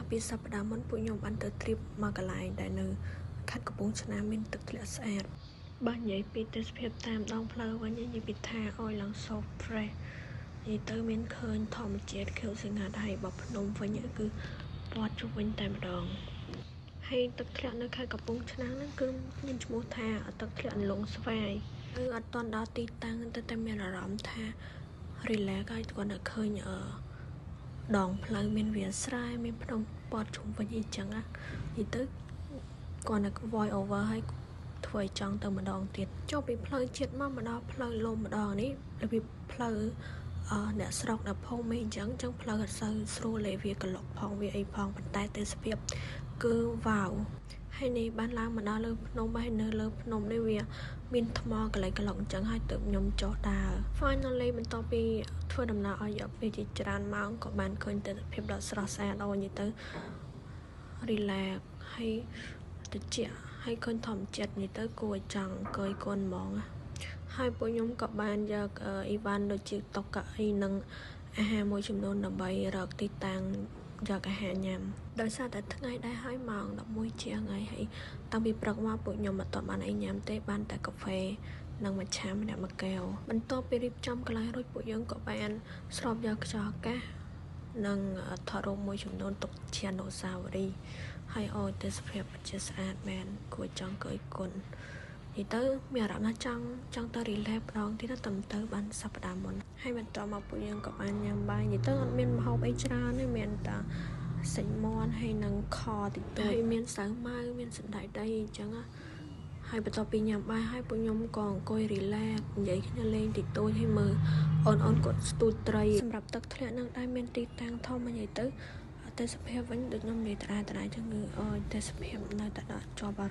ពីសប្តាហ៍មុនពួកខ្ញុំបានទៅទ្រីបមកកន្លែងដែលនៅខេត្តកំពង់ឆ្នាំងមានទឹកធ្លាក់ស្អាតបើនិយាយពីទេសភាពតាមដងផ្លូវវិញនិយាយពីថាអោយឡើង so fresh និយាយទៅមានឃើញធម្មជាតិខៀវស្ងាត់ហើយបើភ្នំវិញគឺព័ទ្ធជុំវិញតែម្ដងហើយទឹកធ្លាក់នៅខេត្តកំពង់ឆ្នាំងហ្នឹងគឺមានឈ្មោះថាទឹកធ្លាក់អន្លង់ស្វាយគឺអត់ទាន់ដល់ទីតាំងតែមានអារម្មណ៍ថា relax ហើយគាត់នៅឃើញដងផ្លូវមានវាលស្រែមានភ្នំព័ទ្ធជុំវិញអីចឹងណានិយាយទៅគាត់នៅ voice over ហើយធ្វើឲ្យចង់ទៅម្ដងទៀតចុះពីផ្លូវជាតិមកដល់ផ្លូវលំម្ដងនេះរបៀបផ្លូវអ្នកស្រុកអ្នកភូមិអីចឹងផ្លូវអត់សូវស្រួលទេវាក្លុកផងវាអីផងប៉ុន្តែទេសភាពគឺវ៉ាវហើយនេះបានឡើងមកដល់លើភ្នំហើយនៅលើភ្នំនេះវាមានថ្មកន្លែងក្លុកអញ្ចឹងហើយទើបខ្ញុំចុះដើរ finally បន្ទាប់ពីធ្វើដំណើរឲ្យយកពេលជាច្រើនម៉ោងក៏បានឃើញទេសភាពដ៏ស្រស់ស្អាតអូននិយាយទៅ relax ហើយត្រជាក់ហើយឃើញធម្មជាតិនិយាយទៅគួរឲ្យចង់អង្គុយគន់ហ្មងហើយពួកខ្ញុំក៏បានយកអីវ៉ាន់ដូចជាតុកៅអីនិងអាហារមួយចំនួនដើម្បីរកទីតាំងយកអាហារញ៉ាំដោយសារតែថ្ងៃដែរហើយម៉ោង11ជាងហើយតាំងពីព្រឹកមកពួកខ្ញុំអត់ទាន់បានអីញ៉ាំទេបានតែកាហ្វេនិងមច្ឆាម្នាក់មួយកែវបន្ទាប់ពីរៀបចំកន្លែងរួចពួកយើងក៏បានស្រូបយកខ្យល់អាកាសនិងថតរូបមួយចំនួនទុកជាអនុស្សាវរីយ៍ហើយអូទេសភាពជាស្អាតមែនគួរចង់អង្គុយគុណនិយាយទៅមានអារម្មណ៍ថាចង់ទៅ relax ម្ដងទៀតទៅបានសប្តាហ៍មុនហើយបន្ទាប់មកពួកយើងក៏បានញ៉ាំបាយនិយាយទៅអត់មានម្ហូបអីច្រើនទេមានតែសាច់មាន់ហើយនិងខតិចតួចហើយមានសាវម៉ាវមានសណ្តែកដីអញ្ចឹងហើយបន្ទាប់ពីញ៉ាំបាយហើយពួកខ្ញុំក៏អង្គុយ relax និយាយគ្នាលេងតិចតួចហើយមើលអូនគាត់ស្ទូចត្រីសម្រាប់ទឹកធ្លាក់នឹងដែរមានទីតាំងធំនិយាយទៅទេសភាពវិញដូចខ្ញុំនិយាយដដែលចឹងគឺទេសភាពនៅតែជាប់អារម្មណ៍